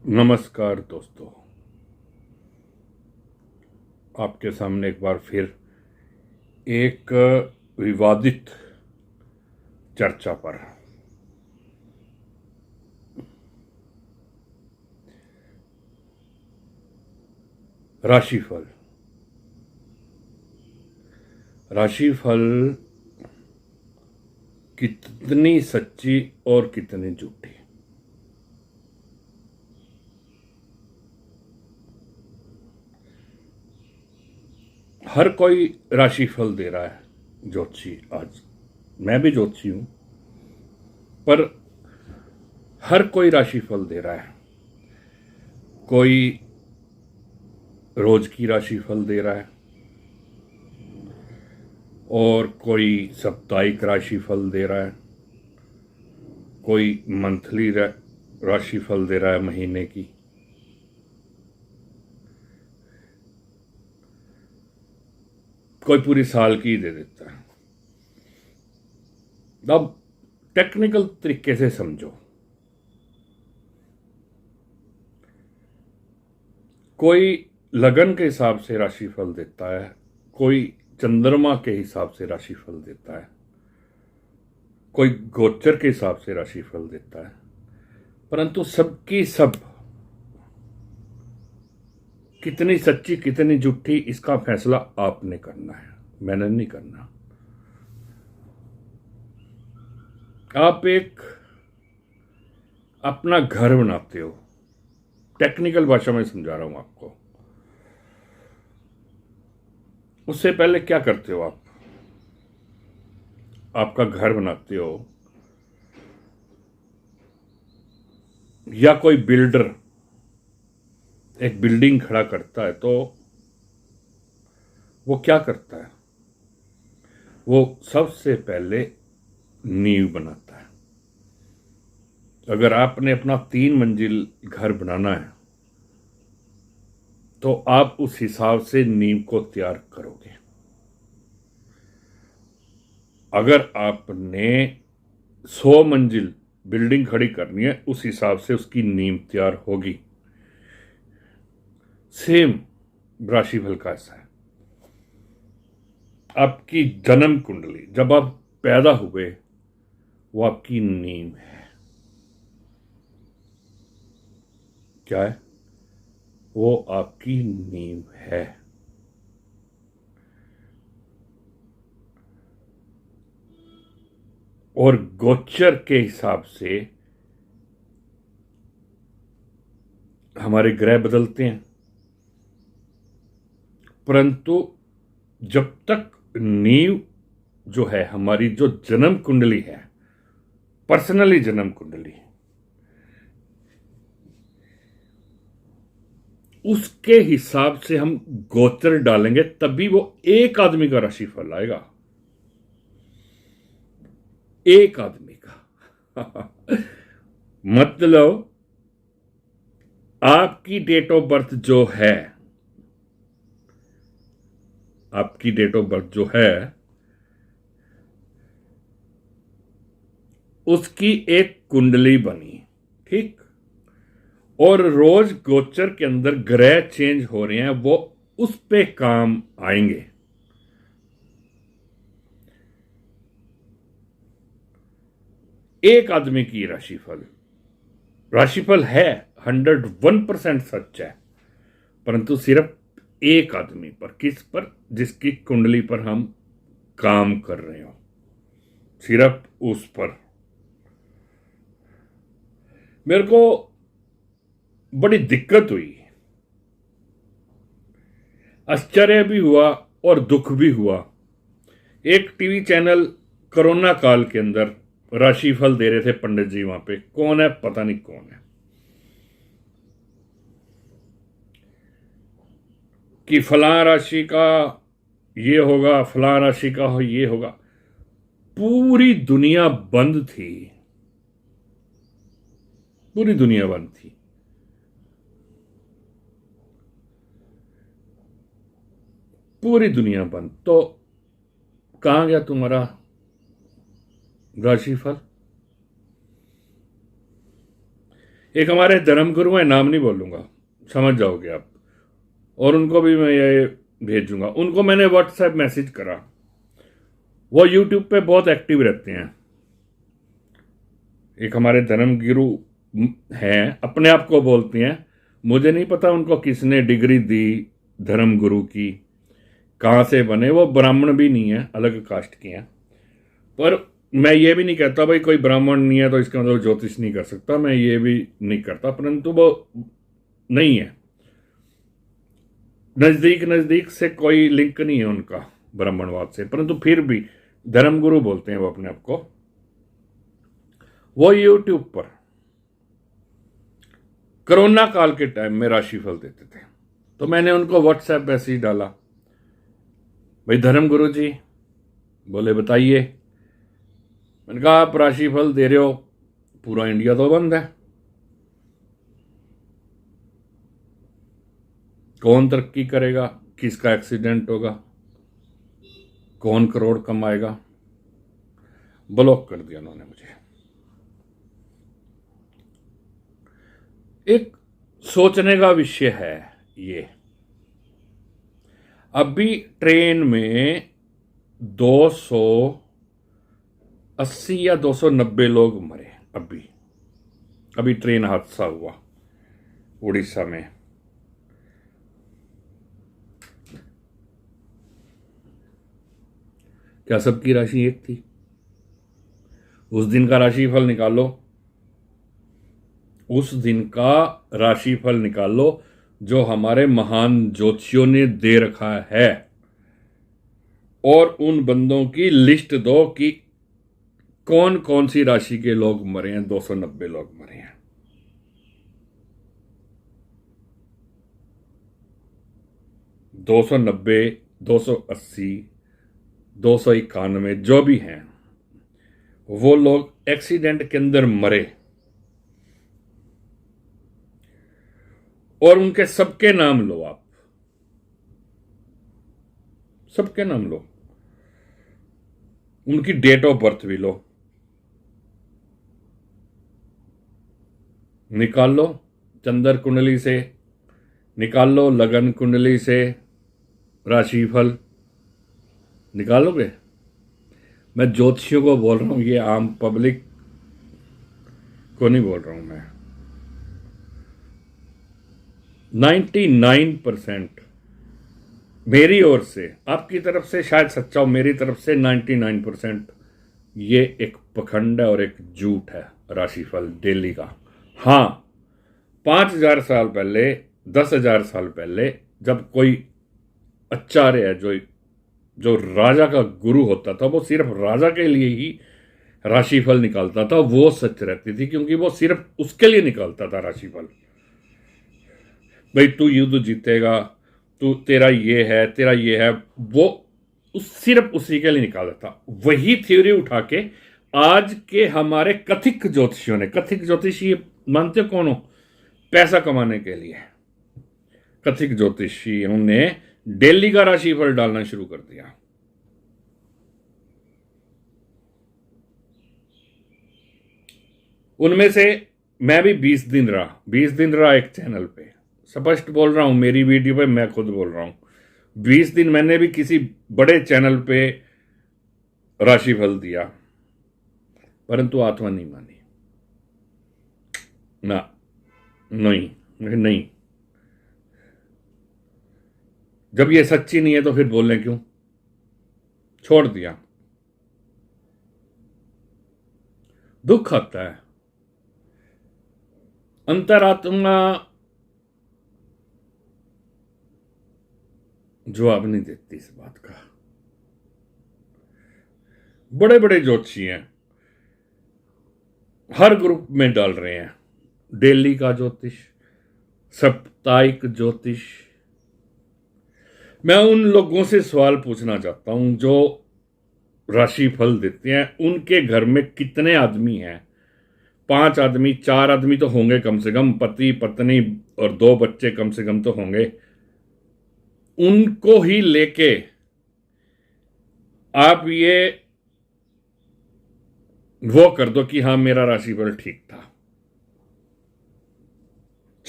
नमस्कार दोस्तों, आपके सामने एक बार फिर एक विवादित चर्चा पर। राशिफल। राशिफल कितनी सच्ची और कितनी झूठी। हर कोई राशिफल दे रहा है ज्योतिषी। आज मैं भी ज्योतिषी हूं, पर हर कोई राशिफल दे रहा है। कोई रोज की राशिफल दे रहा है और कोई साप्ताहिक राशिफल दे रहा है, कोई मंथली राशिफल दे रहा है महीने की। कोई पूरी साल की दे देता है। अब टेक्निकल तरीके से समझो। कोई लगन के हिसाब से राशिफल देता है, कोई चंद्रमा के हिसाब से राशिफल देता है, कोई गोचर के हिसाब से राशिफल देता है, परंतु सबकी सब कितनी सच्ची कितनी झूठी इसका फैसला आपने करना है, मैंने नहीं करना। आप एक अपना घर बनाते हो, टेक्निकल भाषा में समझा रहा हूं आपको। उससे पहले क्या करते हो आप? आपका घर बनाते हो या कोई बिल्डर एक बिल्डिंग खड़ा करता है, तो वो क्या करता है? वो सबसे पहले नींव बनाता है। अगर आपने अपना 3 मंजिल घर बनाना है तो आप उस हिसाब से नींव को तैयार करोगे। अगर आपने 100 मंजिल बिल्डिंग खड़ी करनी है, उस हिसाब से उसकी नींव तैयार होगी। सेम राशिफल का ऐसा है। आपकी जन्म कुंडली जब आप पैदा हुए, वो आपकी नींव है। क्या है? वो आपकी नींव है। और गोचर के हिसाब से हमारे ग्रह बदलते हैं, परंतु जब तक नींव जो है, हमारी जो जन्म कुंडली है, पर्सनली जन्म कुंडली, उसके हिसाब से हम गोचर डालेंगे, तभी वो एक आदमी का राशिफल आएगा। एक आदमी का मतलब आपकी डेट ऑफ बर्थ जो है, आपकी डेट ऑफ बर्थ जो है, उसकी एक कुंडली बनी, ठीक। और रोज गोचर के अंदर ग्रह चेंज हो रहे हैं, वो उस पे काम आएंगे। एक आदमी की राशिफल है 101% सच है, परंतु सिर्फ एक आदमी पर। किस पर? जिसकी कुंडली पर हम काम कर रहे हो, सिर्फ उस पर। मेरे को बड़ी दिक्कत हुई, आश्चर्य भी हुआ और दुख भी हुआ। एक टीवी चैनल कोरोना काल के अंदर राशिफल दे रहे थे पंडित जी। वहां पे कौन है पता नहीं कौन है, कि फलां राशि का ये होगा, फलां राशि का हो ये होगा। पूरी दुनिया बंद थी, पूरी दुनिया बंद थी। पूरी दुनिया बंद, तो कहां गया तुम्हारा राशिफल? एक हमारे धर्मगुरु हैं, नाम नहीं बोलूंगा, समझ जाओगे आप, और उनको भी मैं ये भेजूंगा। उनको मैंने व्हाट्सएप मैसेज करा, वो यूट्यूब पे बहुत एक्टिव रहते हैं। एक हमारे धर्मगुरु हैं, अपने आप को बोलते हैं, मुझे नहीं पता उनको किसने डिग्री दी धर्मगुरु की, कहाँ से बने। वो ब्राह्मण भी नहीं है, अलग कास्ट के हैं। पर मैं ये भी नहीं कहता भाई कोई ब्राह्मण नहीं है तो इसका मतलब ज्योतिष नहीं कर सकता, मैं ये भी नहीं करता, परंतु वो नहीं है, नजदीक नजदीक से कोई लिंक नहीं है उनका ब्राह्मणवाद से, परंतु फिर भी धर्मगुरु बोलते हैं वो अपने आप को। वो यूट्यूब पर कोरोना काल के टाइम में राशिफल देते थे, तो मैंने उनको व्हाट्सएप मैसेज डाला, भाई धर्मगुरु जी। बोले बताइए। मैंने कहा आप राशिफल दे रहे हो, पूरा इंडिया तो बंद है, कौन तरक्की करेगा, किसका एक्सीडेंट होगा, कौन करोड़ कमाएगा। ब्लॉक कर दिया उन्होंने मुझे। एक सोचने का विषय है ये। अभी ट्रेन में 280 या 290 लोग मरे। अभी ट्रेन हादसा हुआ उड़ीसा में। क्या सबकी राशि एक थी? उस दिन का राशिफल निकालो, उस दिन का राशिफल निकालो जो हमारे महान ज्योतिषियों ने दे रखा है, और उन बंदों की लिस्ट दो कि कौन कौन सी राशि के लोग मरे हैं। 290 लोग मरे हैं। 290, 280, 291 जो भी हैं, वो लोग एक्सीडेंट के अंदर मरे, और उनके सबके नाम लो आप, सबके नाम लो, उनकी डेट ऑफ बर्थ भी लो, निकाल लो चंद्र कुंडली से, निकाल लो लगन कुंडली से राशिफल निकालोगे। मैं ज्योतिषियों को बोल रहा हूं, ये आम पब्लिक को नहीं बोल रहा हूं मैं। 99% मेरी ओर से, आपकी तरफ से शायद सच्चा हो, मेरी तरफ से 99% ये एक पखंड है और एक झूठ है राशिफल डेली का। हाँ, 5000 साल पहले, 10,000 साल पहले जब कोई आचार्य है जो राजा का गुरु होता था, वो सिर्फ राजा के लिए ही राशिफल निकालता था, वो सच रहती थी, क्योंकि वो सिर्फ उसके लिए निकालता था राशिफल। भाई तू युद्ध जीतेगा, तू तेरा ये है, तेरा ये है, वो सिर्फ उसी के लिए निकाला था। वही थ्योरी उठा के आज के हमारे कथिक ज्योतिषियों ने, कथिक ज्योतिषी मानते हो कौन हो? पैसा कमाने के लिए कथिक ज्योतिषियों ने डेली का राशिफल डालना शुरू कर दिया। उनमें से मैं भी 20 दिन रहा एक चैनल पे, स्पष्ट बोल रहा हूं, मेरी वीडियो पे मैं खुद बोल रहा हूं, 20 दिन मैंने भी किसी बड़े चैनल पे राशिफल दिया, परंतु आत्मा नहीं मानी ना, नहीं। जब ये सच्ची नहीं है तो फिर बोलने क्यों? छोड़ दिया। दुख आता है, अंतरात्मा जवाब नहीं देती इस बात का। बड़े बड़े ज्योतिषी हैं, हर ग्रुप में डाल रहे हैं, डेली का ज्योतिष, साप्ताहिक ज्योतिष। मैं उन लोगों से सवाल पूछना चाहता हूं जो राशिफल देते हैं, उनके घर में कितने आदमी हैं? 5 आदमी, 4 आदमी तो होंगे कम से कम, पति पत्नी और 2 बच्चे कम से कम तो होंगे। उनको ही लेके आप ये वो कर दो कि हाँ मेरा राशिफल ठीक था।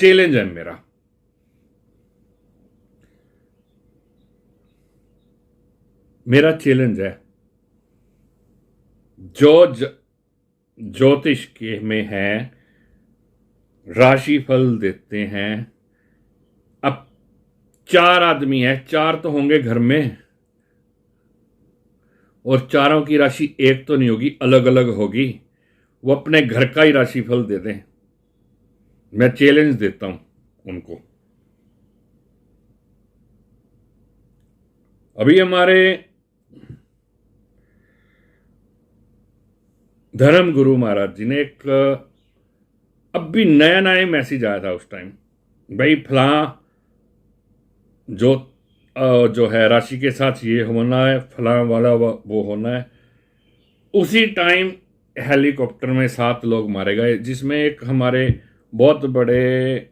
चैलेंज है मेरा चैलेंज है, जो ज्योतिष के में है, राशिफल देते हैं। अब 4 आदमी है, 4 तो होंगे घर में, और चारों की राशि एक तो नहीं होगी, अलग अलग होगी। वो अपने घर का ही राशिफल दे दें। मैं चैलेंज देता हूं उनको। अभी हमारे धर्म गुरु महाराज जी ने एक अब भी नया नया मैसेज आया था उस टाइम, भाई फलां जो है राशि के साथ ये होना है, फलां वाला वो होना है। उसी टाइम हेलीकॉप्टर में 7 लोग मारे गए, जिसमें एक हमारे बहुत बड़े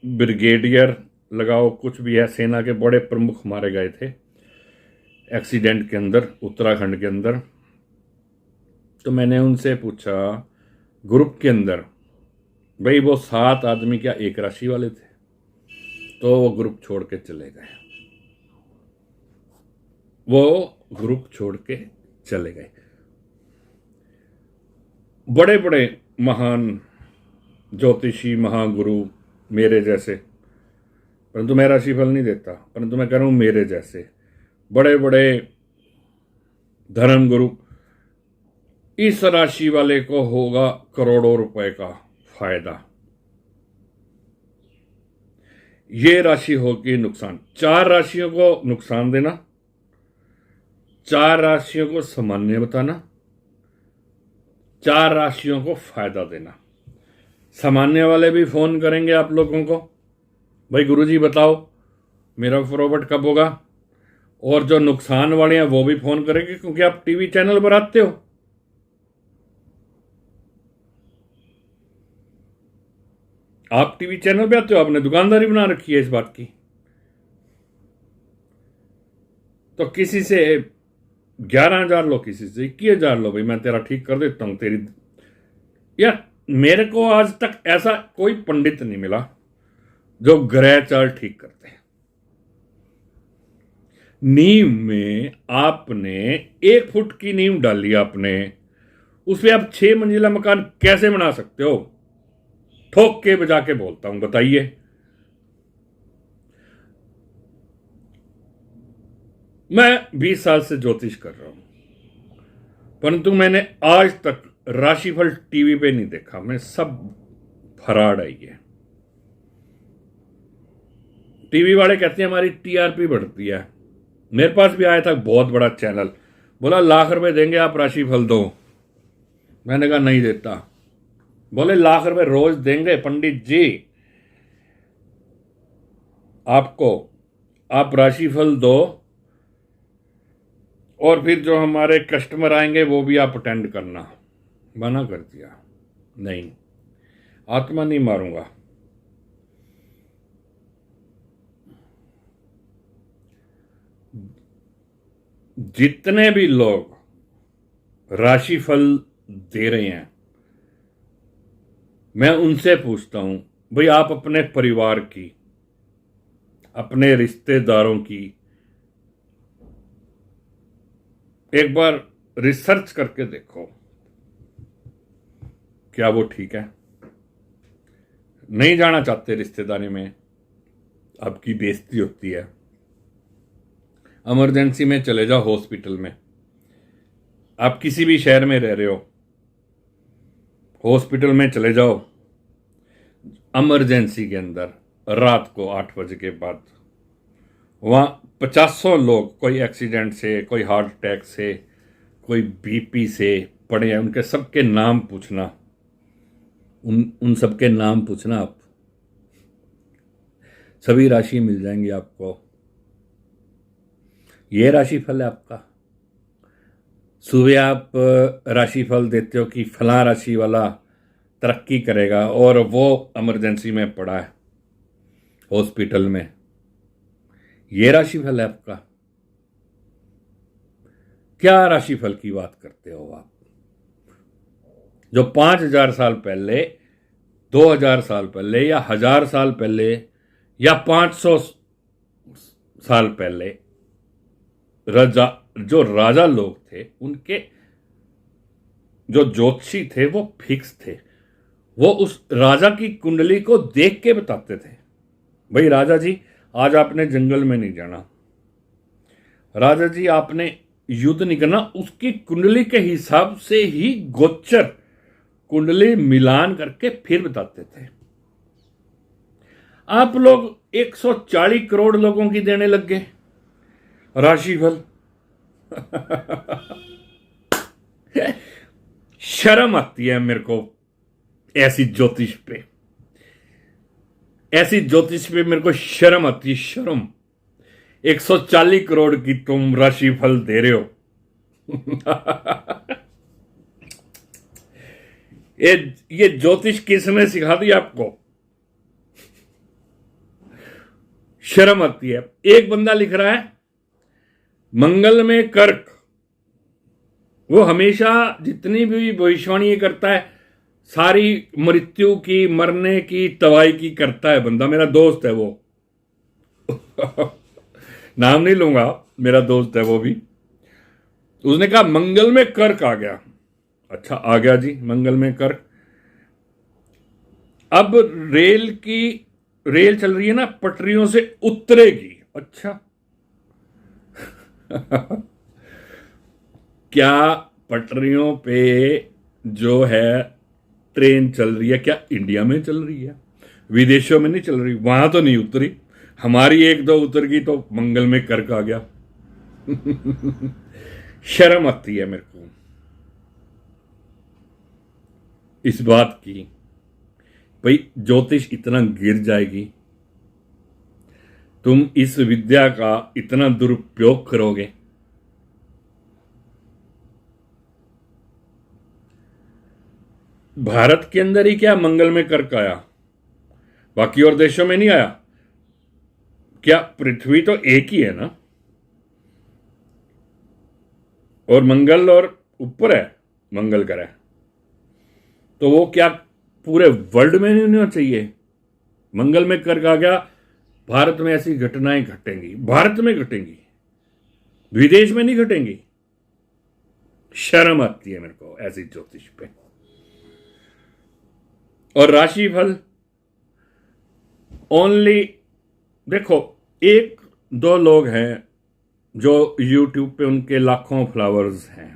ब्रिगेडियर लगाओ कुछ भी है, सेना के बड़े प्रमुख मारे गए थे एक्सीडेंट के अंदर, उत्तराखंड के अंदर। तो मैंने उनसे पूछा ग्रुप के अंदर, भाई वो 7 आदमी क्या एक राशि वाले थे? तो वो ग्रुप छोड़ के चले गए, चले गए। बड़े बड़े महान ज्योतिषी महागुरु मेरे जैसे, परंतु मैं राशिफल नहीं देता, परंतु मैं कह रहा हूं मेरे जैसे बड़े बड़े धर्म गुरु, इस राशि वाले को होगा करोड़ों रुपए का फायदा। ये राशि होगी नुकसान। 4 राशियों को नुकसान देना, 4 राशियों को सामान्य बताना, 4 राशियों को फायदा देना। सामान्य वाले भी फोन करेंगे आप लोगों को, भाई गुरुजी बताओ मेरा प्रॉफिट कब होगा, और जो नुकसान वाले हैं वो भी फोन करेंगे, क्योंकि आप टीवी चैनल पर आते हो। आप टीवी चैनल पे आते हो, आपने दुकानदारी बना रखी है इस बात की। तो किसी से 11,000 लो, किसी से 21,000 लो, भाई मैं तेरा ठीक कर देता हूं तेरी। यार मेरे को आज तक ऐसा कोई पंडित नहीं मिला जो ग्रह चाल ठीक करते हैं। नींव में आपने 1 फुट की नींव डाली, आपने उस पर आप 6 मंजिला मकान कैसे बना सकते हो? ठोक के बजा के बोलता हूं, बताइए। मैं 20 साल से ज्योतिष कर रहा हूं, परंतु मैंने आज तक राशिफल टीवी पे नहीं देखा। मैं सब फराड है ये। टीवी वाले कहते हैं हमारी टीआरपी बढ़ती है। मेरे पास भी आया था बहुत बड़ा चैनल, बोला लाख रुपए देंगे आप राशिफल दो। मैंने कहा नहीं देता। बोले लाख रुपए रोज देंगे पंडित जी आपको, आप राशिफल दो, और फिर जो हमारे कस्टमर आएंगे वो भी आप अटेंड करना। मना कर दिया, नहीं आत्मा नहीं मारूंगा। जितने भी लोग राशिफल दे रहे हैं, मैं उनसे पूछता हूं, भाई आप अपने परिवार की, अपने रिश्तेदारों की एक बार रिसर्च करके देखो, क्या वो ठीक है? नहीं जाना चाहते रिश्तेदारी में, आपकी बेइज्जती होती है। इमरजेंसी में चले जाओ हॉस्पिटल में। आप किसी भी शहर में रह रहे हो, हॉस्पिटल में चले जाओ इमरजेंसी के अंदर, रात को 8 बजे के बाद वहां 50 लोग, कोई एक्सीडेंट से, कोई हार्ट अटैक से, कोई बीपी से पड़े हैं, उनके सबके नाम पूछना, उन सबके नाम पूछना। आप सभी राशि मिल जाएंगी आपको। ये राशिफल है आपका। सुबह आप राशिफल देते हो कि फलां राशि वाला तरक्की करेगा, और वो इमरजेंसी में पड़ा है हॉस्पिटल में। ये राशिफल है आपका। क्या राशिफल की बात करते हो आप? जो 5,000 साल पहले 2000 साल पहले या 1000 साल पहले या 500 साल पहले जो राजा लोग थे, उनके जो ज्योतिषी थे वो फिक्स थे। वो उस राजा की कुंडली को देख के बताते थे, भाई राजा जी आज आपने जंगल में नहीं जाना, राजा जी आपने युद्ध नहीं करना। उसकी कुंडली के हिसाब से ही गोचर कुंडली मिलान करके फिर बताते थे। आप लोग 140 करोड़ लोगों की देने लग गए राशिफल। शर्म आती है मेरे को ऐसी ज्योतिष पे मेरे को शर्म आती है, शर्म। 140 करोड़ की तुम राशिफल दे रहे हो। ये ज्योतिष किसने सिखा दी आपको? शर्म आती है। एक बंदा लिख रहा है मंगल में कर्क, वो हमेशा जितनी भी भविष्यवाणी करता है सारी मृत्यु की, मरने की, तबाही की करता है बंदा। मेरा दोस्त है वो। नाम नहीं लूंगा, मेरा दोस्त है वो भी। उसने कहा मंगल में कर्क आ गया। अच्छा आ गया जी मंगल में कर्क। अब रेल चल रही है ना, पटरियों से उतरेगी। अच्छा क्या पटरियों पे जो है ट्रेन चल रही है, क्या इंडिया में चल रही है? विदेशों में नहीं चल रही? वहां तो नहीं उतरी, हमारी एक दो उतर गई तो मंगल में कर्क आ गया। शर्म आती है मेरे को इस बात की, भाई ज्योतिष इतना गिर जाएगी, तुम इस विद्या का इतना दुरुपयोग करोगे। भारत के अंदर ही क्या मंगल में कर्क आया, बाकी और देशों में नहीं आया? क्या पृथ्वी तो एक ही है ना, और मंगल और ऊपर है मंगल ग्रह, तो वो क्या पूरे वर्ल्ड में नहीं होना चाहिए? मंगल में कर्क आ गया, भारत में ऐसी घटनाएं घटेंगी, भारत में घटेंगी, विदेश में नहीं घटेंगी। शर्म आती है मेरे को ऐसी ज्योतिष पे। और राशिफल ओनली, देखो एक दो लोग हैं जो YouTube पे उनके लाखों फॉलोअर्स हैं,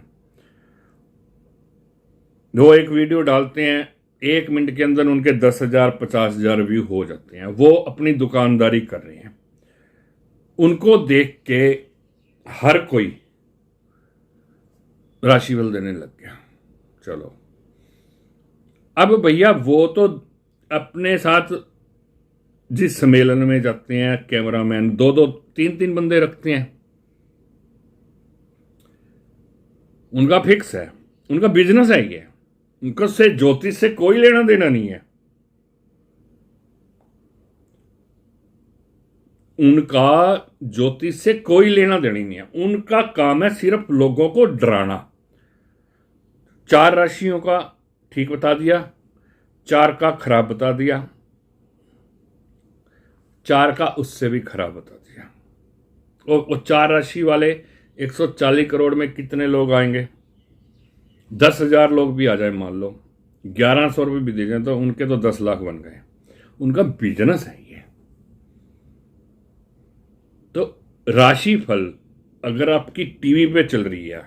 वो एक वीडियो डालते हैं, 1 मिनट के अंदर उनके 10,000 50,000 व्यू हो जाते हैं। वो अपनी दुकानदारी कर रहे हैं, उनको देख के हर कोई राशिफल देने लग गया। चलो अब भैया वो तो अपने साथ जिस सम्मेलन में जाते हैं कैमरामैन 2-2 3-3 बंदे रखते हैं, उनका फिक्स है, उनका बिजनेस है ये, उनको से ज्योतिष से कोई लेना देना नहीं है। उनका ज्योतिष से कोई लेना देना नहीं है, उनका काम है सिर्फ लोगों को डराना। 4 राशियों का ठीक बता दिया, 4 का खराब बता दिया, 4 का उससे भी खराब बता दिया। और वो 4 राशि वाले 140 करोड़ में कितने लोग आएंगे? 10,000 लोग भी आ जाए, मान लो 1100 रुपये भी दे जाए तो उनके तो 10 लाख बन गए। उनका बिजनेस है ये। तो राशिफल अगर आपकी टीवी पे चल रही है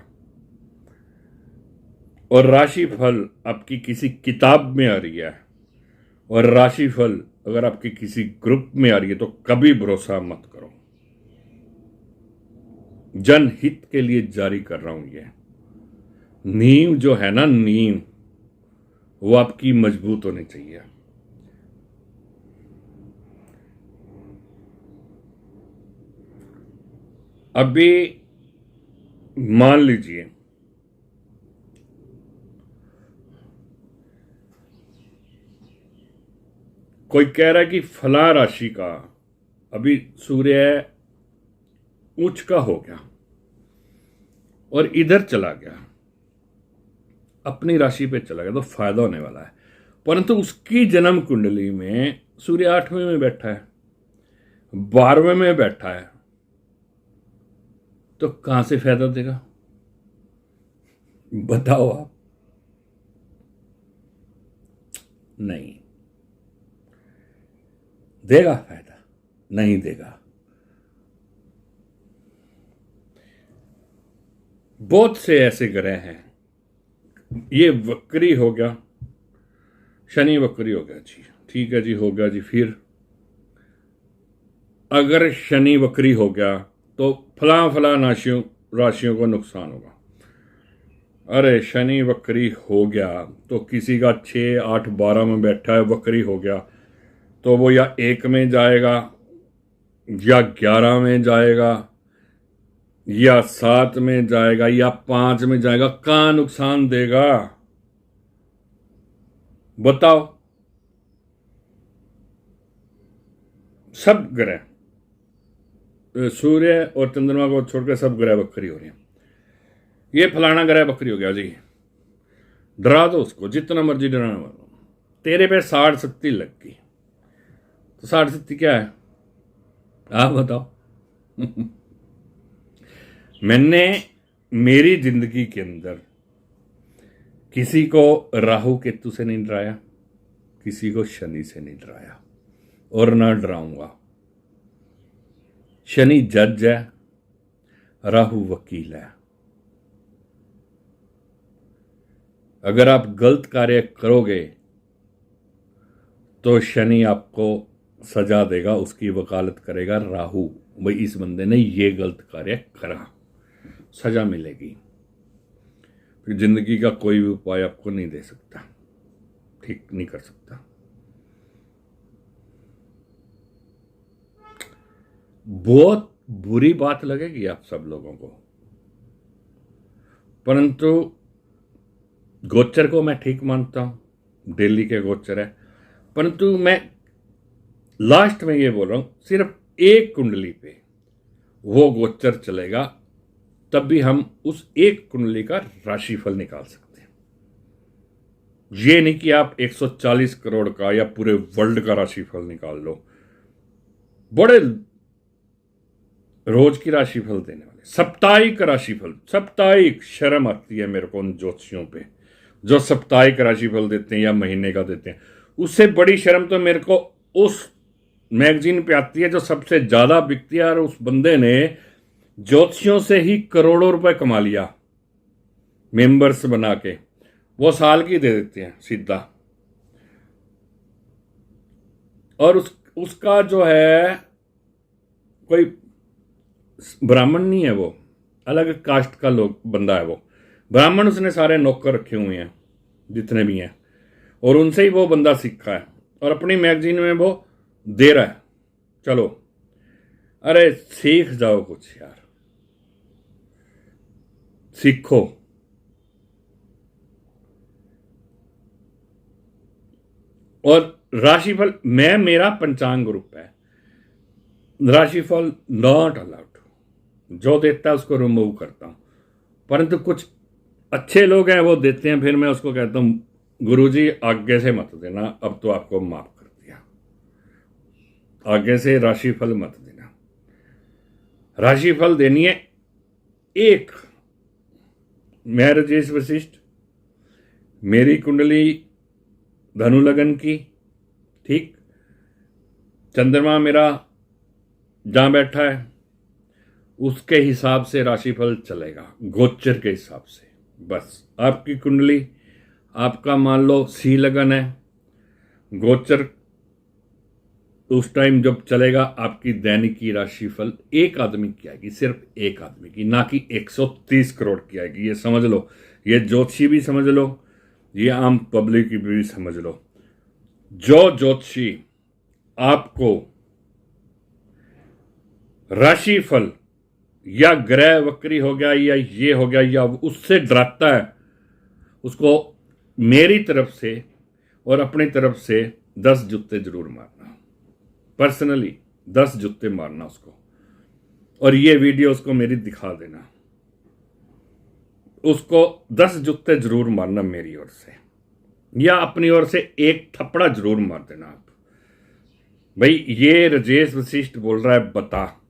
और राशिफल आपकी किसी किताब में आ रही है और राशिफल अगर आपके किसी ग्रुप में आ रही है तो कभी भरोसा मत करो। जनहित के लिए जारी कर रहा हूं ये। नींव जो है ना, नींव वो आपकी मजबूत होनी चाहिए। अभी मान लीजिए कोई कह रहा है कि फला राशि का अभी सूर्य उच्च का हो गया और इधर चला गया, अपनी राशि पे चला गया, तो फायदा होने वाला है। परंतु उसकी जन्म कुंडली में सूर्य 8वें में बैठा है, 12वें में बैठा है, तो कहां से फायदा देगा? बताओ आप। नहीं देगा फायदा, नहीं देगा। बहुत से ऐसे ग्रह हैं, ये वक्री हो गया, शनि वक्री हो गया जी, ठीक है जी, हो गया जी। फिर अगर शनि वक्री हो गया तो फला फला राशियों को नुकसान होगा। अरे शनि वक्री हो गया तो किसी का 6, 8, 12 में बैठा है, वक्री हो गया तो वो या 1 में जाएगा या 11 में जाएगा या 7 में जाएगा या 5 में जाएगा। कहां नुकसान देगा बताओ? सब ग्रह, सूर्य और चंद्रमा को छोड़कर सब ग्रह वक्री हो रहे हैं। ये फलाना ग्रह वक्री हो गया जी, डरा दो उसको जितना मर्जी डराना वालो। तेरे पे 60-70 लग गई तो 60-70 क्या है आप बताओ? मैंने मेरी जिंदगी के अंदर किसी को राहु केतु से नहीं डराया, किसी को शनि से नहीं डराया और ना डराऊंगा। शनि जज है, राहु वकील है। अगर आप गलत कार्य करोगे तो शनि आपको सजा देगा, उसकी वकालत करेगा राहु, भाई इस बंदे ने ये गलत कार्य करा, सजा मिलेगी। फिर जिंदगी का कोई भी उपाय आपको नहीं दे सकता, ठीक नहीं कर सकता। बहुत बुरी बात लगेगी आप सब लोगों को, परंतु गोचर को मैं ठीक मानता हूं, दिल्ली के गोचर है, परंतु मैं लास्ट में ये बोल रहा हूं सिर्फ एक कुंडली पे वो गोचर चलेगा, तब भी हम उस एक कुंडली का राशिफल निकाल सकते हैं। ये नहीं कि आप 140 करोड़ का या पूरे वर्ल्ड का राशिफल निकाल लो। बड़े रोज की राशिफल देने वाले, साप्ताहिक राशिफल, साप्ताहिक, शर्म आती है मेरे को उन ज्योतिषियों पे जो साप्ताहिक राशिफल देते हैं या महीने का देते हैं। उससे बड़ी शर्म तो मेरे को उस मैगजीन पे आती है जो सबसे ज्यादा बिकती है और उस बंदे ने ज्योतिषियों से ही करोड़ों रुपए कमा लिया मेंबर्स बना के, वो साल की दे देते हैं सीधा। और उसका जो है कोई ब्राह्मण नहीं है, वो अलग कास्ट का लोग बंदा है। वो ब्राह्मण, उसने सारे नौकर रखे हुए हैं जितने भी हैं, और उनसे ही वो बंदा सीखा है और अपनी मैगजीन में वो दे रहा है। चलो, अरे सीख जाओ कुछ यार, सीखो। और राशिफल, मेरा पंचांग ग्रुप है, राशिफल नॉट अलाउड। जो देता है उसको रिमूव करता हूं, परंतु कुछ अच्छे लोग हैं वो देते हैं, फिर मैं उसको कहता हूं गुरुजी आगे से मत देना, अब तो आपको माफ कर दिया, आगे से राशिफल मत देना। राशिफल देनी है एक, मैं राजेश वशिष्ठ, मेरी कुंडली धनु लगन की, ठीक, चंद्रमा मेरा जहां बैठा है उसके हिसाब से राशिफल चलेगा, गोचर के हिसाब से। बस आपकी कुंडली, आपका मान लो सी लगन है, गोचर उस टाइम जब चलेगा आपकी दैनिक की राशिफल एक आदमी की आएगी, सिर्फ एक आदमी की, ना कि 130 करोड़ की आएगी। ये समझ लो, ये ज्योतिषी भी समझ लो, ये आम पब्लिक की भी समझ लो। जो ज्योतिषी आपको राशिफल या ग्रह वक्री हो गया या ये हो गया या उससे डराता है, उसको मेरी तरफ से और अपनी तरफ से 10 जूते जरूर मारना, पर्सनली 10 जूते मारना उसको, और ये वीडियो उसको मेरी दिखा देना, उसको 10 जूते जरूर मारना मेरी ओर से। या अपनी ओर से एक थप्पड़ा जरूर मार देना आप, भाई ये राजेश वशिष्ठ बोल रहा है, बता,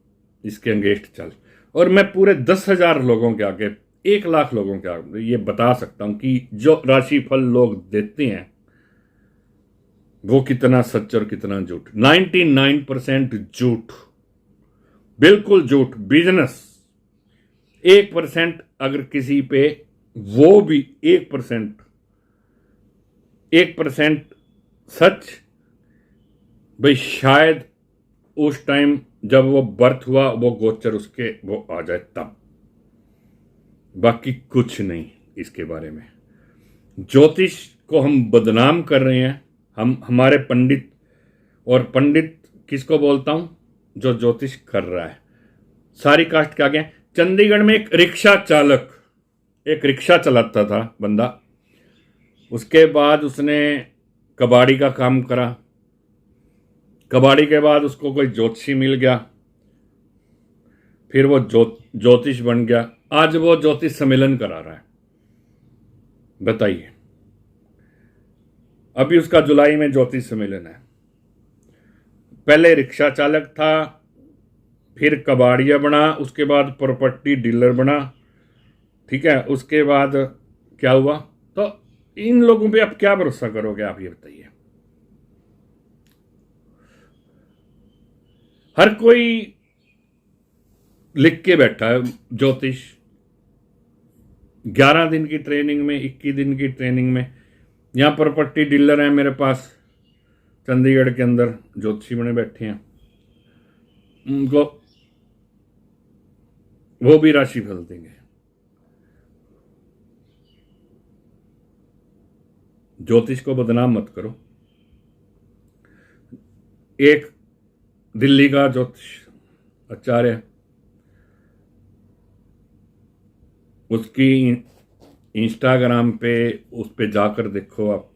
इसके अगेंस्ट चल। और मैं पूरे 10,000 लोगों के आगे, 1,00,000 लोगों के आगे ये बता सकता हूं कि जो राशिफल लोग देते हैं वो कितना सच और कितना झूठ। 99% झूठ, बिल्कुल झूठ, बिजनेस। 1% अगर किसी पे, वो भी 1% सच, भाई शायद उस टाइम जब वो बर्थ हुआ वो गोचर उसके वो आ जाए तब, बाकी कुछ नहीं इसके बारे में। ज्योतिष को हम बदनाम कर रहे हैं, हमारे पंडित, और पंडित किसको बोलता हूं, जो ज्योतिष कर रहा है। सारी कास्ट के आगे। चंडीगढ़ में एक रिक्शा चालक, एक रिक्शा चलाता था बंदा, उसके बाद उसने कबाड़ी का काम करा, कबाड़ी के बाद उसको कोई ज्योतिषी मिल गया, फिर वो ज्योतिष बन गया। आज वो ज्योतिष सम्मेलन करा रहा है, बताइए। अभी उसका जुलाई में ज्योतिष सम्मेलन है। पहले रिक्शा चालक था, फिर कबाड़िया बना, उसके बाद प्रॉपर्टी डीलर बना, ठीक है। उसके बाद क्या हुआ? तो इन लोगों पे आप क्या भरोसा करोगे, आप ये बताइए। हर कोई लिख के बैठा है ज्योतिष, 11 दिन की ट्रेनिंग में, 21 दिन की ट्रेनिंग में। यहां प्रॉपर्टी डीलर हैं मेरे पास चंडीगढ़ के अंदर, ज्योतिषी बने बैठे हैं, उनको वो भी राशिफल देंगे। ज्योतिष को बदनाम मत करो। एक दिल्ली का ज्योतिष आचार्य, उसकी इंस्टाग्राम पे, उस पे जाकर देखो आप,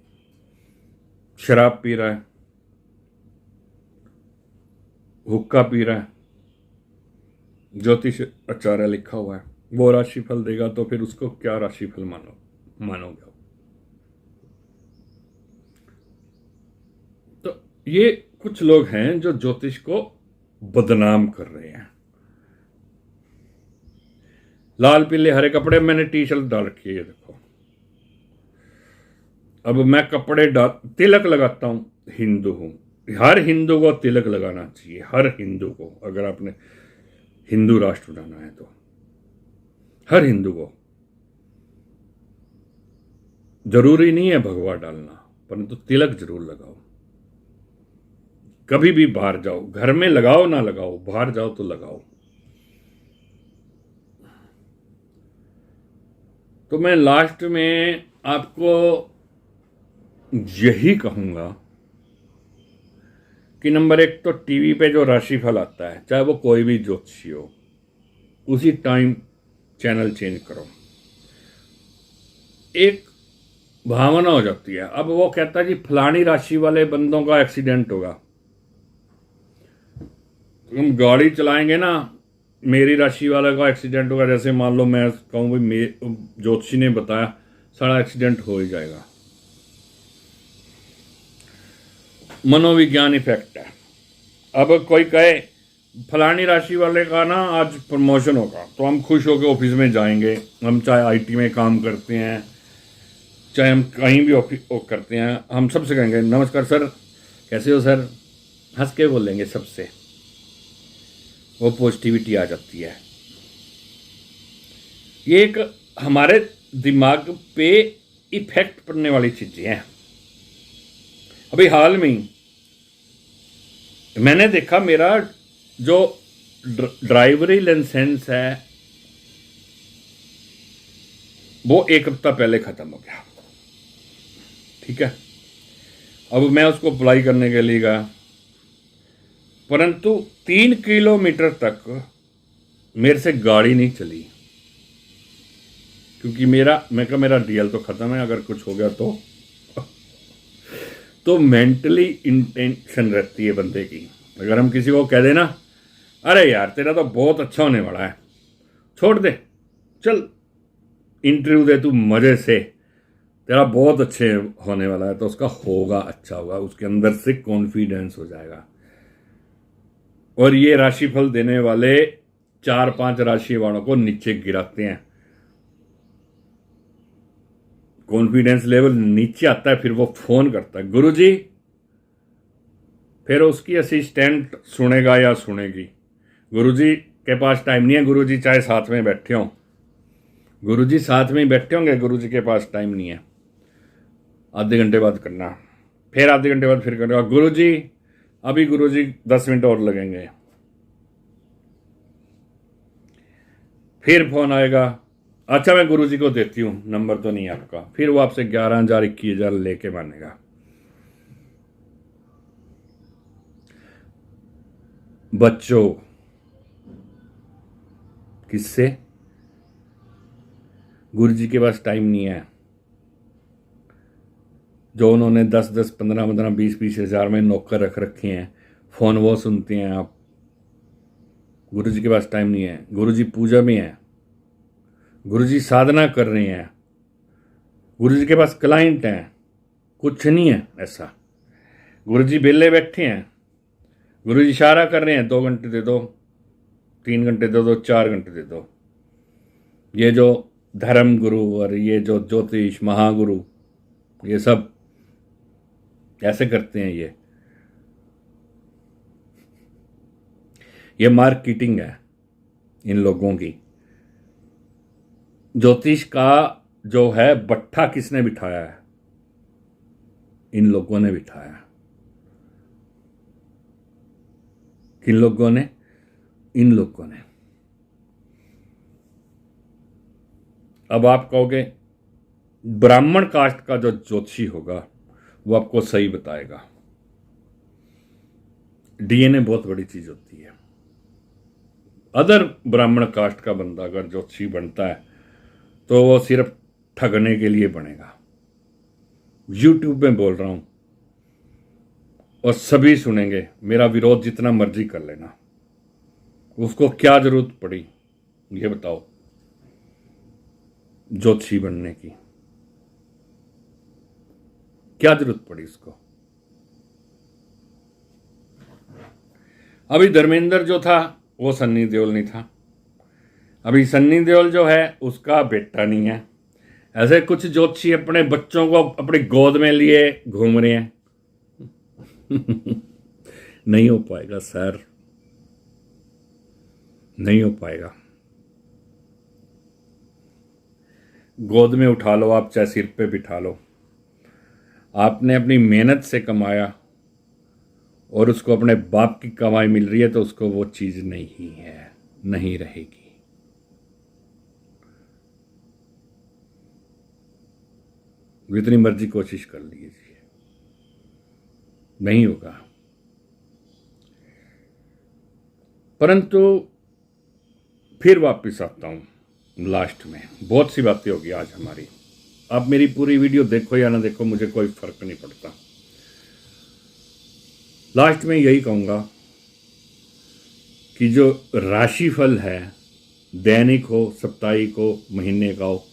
शराब पी रहा है, हुक्का पी रहा है, ज्योतिष आचार्य लिखा हुआ है, वो राशिफल देगा तो फिर उसको क्या राशिफल मानोगे। तो ये कुछ लोग हैं जो ज्योतिष को बदनाम कर रहे हैं। लाल पीले हरे कपड़े, मैंने टी शर्ट डाल रखी है, ये देखो। अब मैं कपड़े तिलक लगाता हूं, हिंदू हूं, हर हिंदू को तिलक लगाना चाहिए, हर हिंदू को। अगर आपने हिंदू राष्ट्र बनाना है तो हर हिंदू को, जरूरी नहीं है भगवा डालना, परंतु तिलक जरूर लगाओ। कभी भी बाहर जाओ, घर में लगाओ ना लगाओ, बाहर जाओ तो लगाओ। तो मैं लास्ट में आपको यही कहूंगा कि नंबर 1 तो टीवी पे जो राशिफल आता है, चाहे वो कोई भी ज्योतिषी हो, उसी टाइम चैनल चेंज करो। एक भावना हो जाती है, अब वो कहता है कि फलानी राशि वाले बंदों का एक्सीडेंट होगा, तो हम गाड़ी चलाएंगे ना, मेरी राशि वाले का एक्सीडेंट होगा। जैसे मान लो मैं कहूँ भाई ज्योतिषी ने बताया सारा एक्सीडेंट हो ही जाएगा। मनोविज्ञान इफेक्ट है। अब कोई कहे फलानी राशि वाले का ना आज प्रमोशन होगा, तो हम खुश होकर ऑफिस में जाएंगे। हम चाहे आईटी में काम करते हैं, चाहे हम कहीं भी ऑफिस करते हैं, हम सबसे कहेंगे नमस्कार सर, कैसे हो सर, हंस के बोलेंगे सबसे, वो पॉजिटिविटी आ जाती है। ये एक हमारे दिमाग पे इफेक्ट पड़ने वाली चीजें हैं। अभी हाल में मैंने देखा, मेरा जो ड्राइवरी लाइसेंस है वो 1 हफ्ता पहले खत्म हो गया, ठीक है। अब मैं उसको अप्लाई करने के लिए गया, परंतु 3 किलोमीटर तक मेरे से गाड़ी नहीं चली, क्योंकि मेरा डीएल तो खत्म है, अगर कुछ हो गया तो मेंटली इंटेंशन रहती है बंदे की। अगर हम किसी को कह देना अरे यार तेरा तो बहुत अच्छा होने वाला है, छोड़ दे, चल इंटरव्यू दे तू मजे से, तेरा बहुत अच्छे होने वाला है, तो उसका होगा, अच्छा होगा, उसके अंदर से कॉन्फिडेंस हो जाएगा। और ये राशिफल देने वाले 4-5 राशि वालों को नीचे गिराते हैं, कॉन्फिडेंस लेवल नीचे आता है, फिर वो फोन करता है गुरुजी, फिर उसकी असिस्टेंट सुनेगा या सुनेगी, गुरुजी के पास टाइम नहीं है, गुरुजी चाहे साथ में बैठे हों, गुरुजी साथ में ही बैठे होंगे, गुरुजी के पास टाइम नहीं है, आधे घंटे बाद करना, फिर आधे घंटे बाद फिर करेगा गुरुजी, अभी गुरुजी 10 मिनट और लगेंगे, फिर फोन आएगा, अच्छा मैं गुरुजी को देती हूँ, नंबर तो नहीं है आपका, फिर वो आपसे 11,000 21,000 लेके मानेगा। बच्चों, किससे? गुरुजी के पास टाइम नहीं है, जो उन्होंने 10-10 15-15 20-20 हज़ार में नौकर रख रखे हैं, फोन वो सुनते हैं आप, गुरुजी के पास टाइम नहीं है, गुरुजी पूजा में है, गुरुजी साधना कर रहे हैं, गुरुजी के पास क्लाइंट हैं, कुछ नहीं है ऐसा, गुरुजी बेले बैठे हैं, गुरुजी इशारा कर रहे हैं 2 घंटे दे दो, 3 घंटे दे दो, 4 घंटे दे दो। ये जो धर्म गुरु और ये जो ज्योतिष महागुरु, ये सब ऐसे करते हैं, ये मार्केटिंग है इन लोगों की। ज्योतिष का जो है बट्ठा किसने बिठाया है? इन लोगों ने बिठाया है। किन लोगों ने? इन लोगों ने। अब आप कहोगे ब्राह्मण कास्ट का जो ज्योतिषी होगा वो आपको सही बताएगा। डीएनए बहुत बड़ी चीज होती है। अदर ब्राह्मण कास्ट का बंदा अगर ज्योतिषी बनता है तो वो सिर्फ ठगने के लिए बनेगा। यूट्यूब में बोल रहा हूं और सभी सुनेंगे, मेरा विरोध जितना मर्जी कर लेना, उसको क्या जरूरत पड़ी ये बताओ ज्योतिषी बनने की? क्या जरूरत पड़ी उसको? अभी धर्मेंद्र जो था वो सन्नी देओल नहीं था, अभी सन्नी देओल जो है उसका बेटा नहीं है। ऐसे कुछ ज्योतिषी अपने बच्चों को अपनी गोद में लिए घूम रहे हैं। नहीं हो पाएगा सर, नहीं हो पाएगा। गोद में उठा लो आप, चाहे सिर पे बिठा लो, आपने अपनी मेहनत से कमाया और उसको अपने बाप की कमाई मिल रही है तो उसको वो चीज नहीं है, नहीं रहेगी। जितनी मर्जी कोशिश कर लीजिए, नहीं होगा। परंतु फिर वापस आता हूं लास्ट में, बहुत सी बातें होगी आज हमारी। आप मेरी पूरी वीडियो देखो या ना देखो, मुझे कोई फर्क नहीं पड़ता। लास्ट में यही कहूंगा कि जो राशिफल है, दैनिक हो, साप्ताहिक हो, महीने का हो,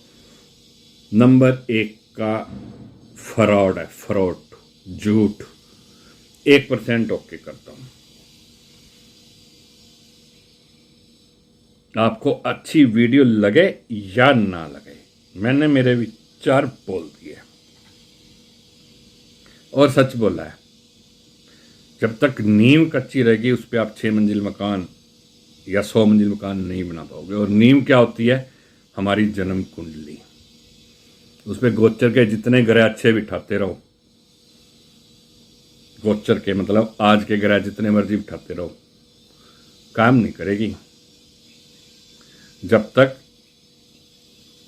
नंबर 1 का फ्रॉड है, फ्रॉड, झूठ। 1% ओके करता हूं। आपको अच्छी वीडियो लगे या ना लगे, मैंने मेरे विचार बोल दिए और सच बोला है। जब तक नींव कच्ची रहेगी उस पर आप 6 मंजिल मकान या 100 मंजिल मकान नहीं बना पाओगे। और नींव क्या होती है? हमारी जन्म कुंडली। उस पर गोचर के जितने ग्रह अच्छे बिठाते रहो, गोचर के मतलब आज के ग्रह जितने मर्जी बिठाते रहो, काम नहीं करेगी जब तक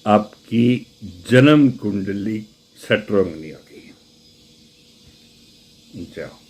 आपकी जन्म कुंडली सेट नहीं होगी। जाओ।